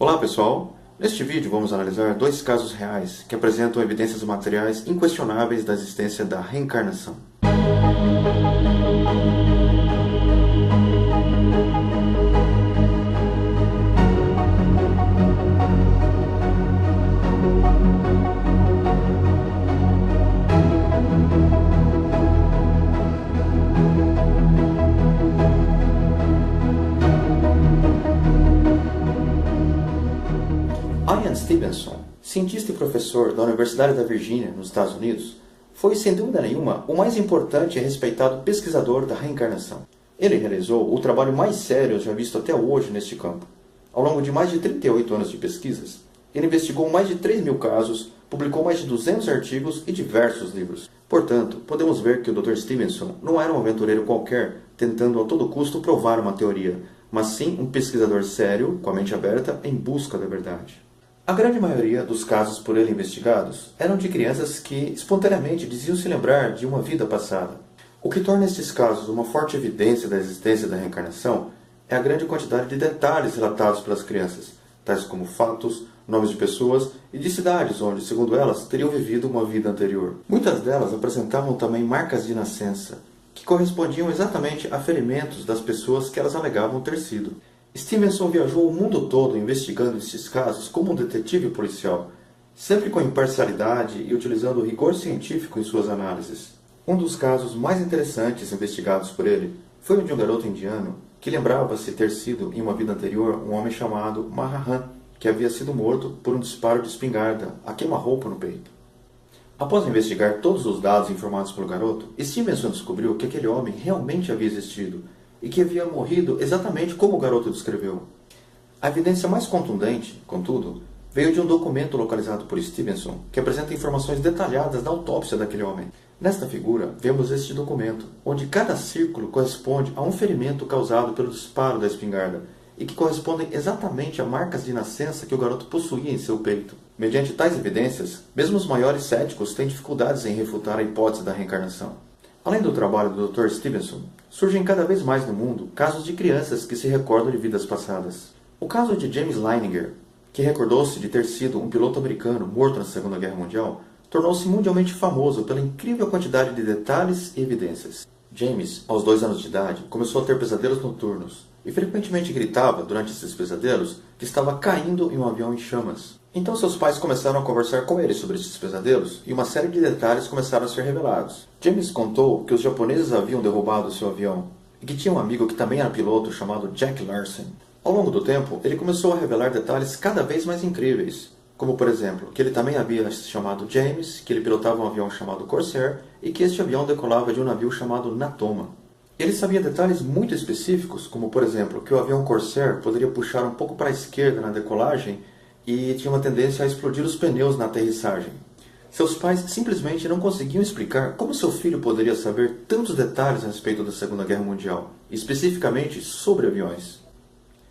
Olá pessoal, neste vídeo vamos analisar dois casos reais que apresentam evidências materiais inquestionáveis da existência da reencarnação. Ian Stevenson, cientista e professor da Universidade da Virgínia, nos Estados Unidos, foi, sem dúvida nenhuma, o mais importante e respeitado pesquisador da reencarnação. Ele realizou o trabalho mais sério já visto até hoje neste campo. Ao longo de mais de 38 anos de pesquisas, ele investigou mais de 3.000 casos, publicou mais de 200 artigos e diversos livros. Portanto, podemos ver que o Dr. Stevenson não era um aventureiro qualquer, tentando a todo custo provar uma teoria, mas sim um pesquisador sério, com a mente aberta, em busca da verdade. A grande maioria dos casos por ele investigados eram de crianças que espontaneamente diziam se lembrar de uma vida passada. O que torna estes casos uma forte evidência da existência da reencarnação é a grande quantidade de detalhes relatados pelas crianças, tais como fatos, nomes de pessoas e de cidades onde, segundo elas, teriam vivido uma vida anterior. Muitas delas apresentavam também marcas de nascença, que correspondiam exatamente a ferimentos das pessoas que elas alegavam ter sido. Stevenson viajou o mundo todo investigando esses casos como um detetive policial, sempre com imparcialidade e utilizando o rigor científico em suas análises. Um dos casos mais interessantes investigados por ele foi o de um garoto indiano que lembrava-se ter sido, em uma vida anterior, um homem chamado Mahahan, que havia sido morto por um disparo de espingarda a queima-roupa no peito. Após investigar todos os dados informados pelo garoto, Stevenson descobriu que aquele homem realmente havia existido e que havia morrido exatamente como o garoto descreveu. A evidência mais contundente, contudo, veio de um documento localizado por Stevenson que apresenta informações detalhadas da autópsia daquele homem. Nesta figura, vemos este documento, onde cada círculo corresponde a um ferimento causado pelo disparo da espingarda e que correspondem exatamente a marcas de nascença que o garoto possuía em seu peito. Mediante tais evidências, mesmo os maiores céticos têm dificuldades em refutar a hipótese da reencarnação. Além do trabalho do Dr. Stevenson, surgem cada vez mais no mundo casos de crianças que se recordam de vidas passadas. O caso de James Leininger, que recordou-se de ter sido um piloto americano morto na Segunda Guerra Mundial, tornou-se mundialmente famoso pela incrível quantidade de detalhes e evidências. James, aos 2 anos de idade, começou a ter pesadelos noturnos e frequentemente gritava, durante esses pesadelos, que estava caindo em um avião em chamas. Então seus pais começaram a conversar com ele sobre esses pesadelos e uma série de detalhes começaram a ser revelados. James contou que os japoneses haviam derrubado seu avião e que tinha um amigo que também era piloto chamado Jack Larson. Ao longo do tempo, ele começou a revelar detalhes cada vez mais incríveis, como por exemplo, que ele também havia se chamado James, que ele pilotava um avião chamado Corsair e que este avião decolava de um navio chamado Natoma. Ele sabia detalhes muito específicos, como por exemplo, que o avião Corsair poderia puxar um pouco para a esquerda na decolagem e tinha uma tendência a explodir os pneus na aterrissagem. Seus pais simplesmente não conseguiam explicar como seu filho poderia saber tantos detalhes a respeito da Segunda Guerra Mundial, especificamente sobre aviões.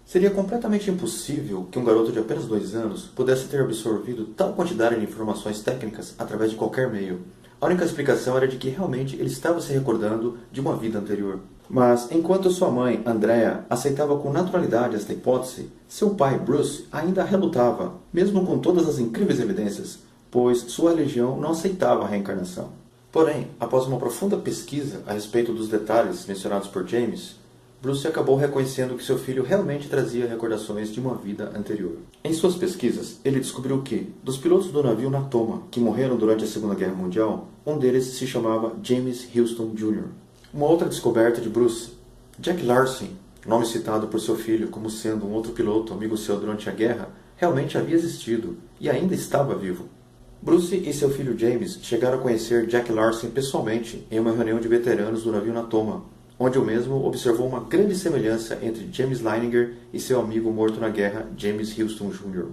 Seria completamente impossível que um garoto de apenas 2 anos pudesse ter absorvido tal quantidade de informações técnicas através de qualquer meio. A única explicação era de que realmente ele estava se recordando de uma vida anterior. Mas, enquanto sua mãe, Andrea, aceitava com naturalidade esta hipótese, seu pai, Bruce, ainda relutava, mesmo com todas as incríveis evidências, pois sua religião não aceitava a reencarnação. Porém, após uma profunda pesquisa a respeito dos detalhes mencionados por James, Bruce acabou reconhecendo que seu filho realmente trazia recordações de uma vida anterior. Em suas pesquisas, ele descobriu que, dos pilotos do navio Natoma, que morreram durante a Segunda Guerra Mundial, um deles se chamava James Houston Jr. Uma outra descoberta de Bruce, Jack Larson, nome citado por seu filho como sendo um outro piloto amigo seu durante a guerra, realmente havia existido e ainda estava vivo. Bruce e seu filho James chegaram a conhecer Jack Larson pessoalmente em uma reunião de veteranos do navio Natoma, onde o mesmo observou uma grande semelhança entre James Leininger e seu amigo morto na guerra, James Houston Jr.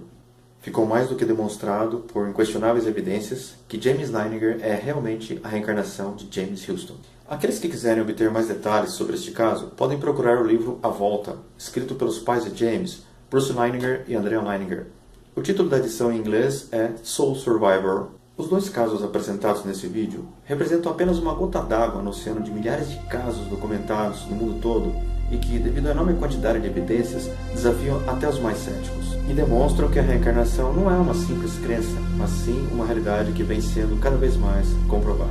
Ficou mais do que demonstrado por inquestionáveis evidências que James Leininger é realmente a reencarnação de James Houston. Aqueles que quiserem obter mais detalhes sobre este caso podem procurar o livro A Volta, escrito pelos pais de James, Bruce Leininger e Andrea Leininger. O título da edição em inglês é Soul Survivor. Os 2 casos apresentados nesse vídeo representam apenas uma gota d'água no oceano de milhares de casos documentados no mundo todo e que, devido à enorme quantidade de evidências, desafiam até os mais céticos e demonstram que a reencarnação não é uma simples crença, mas sim uma realidade que vem sendo cada vez mais comprovada.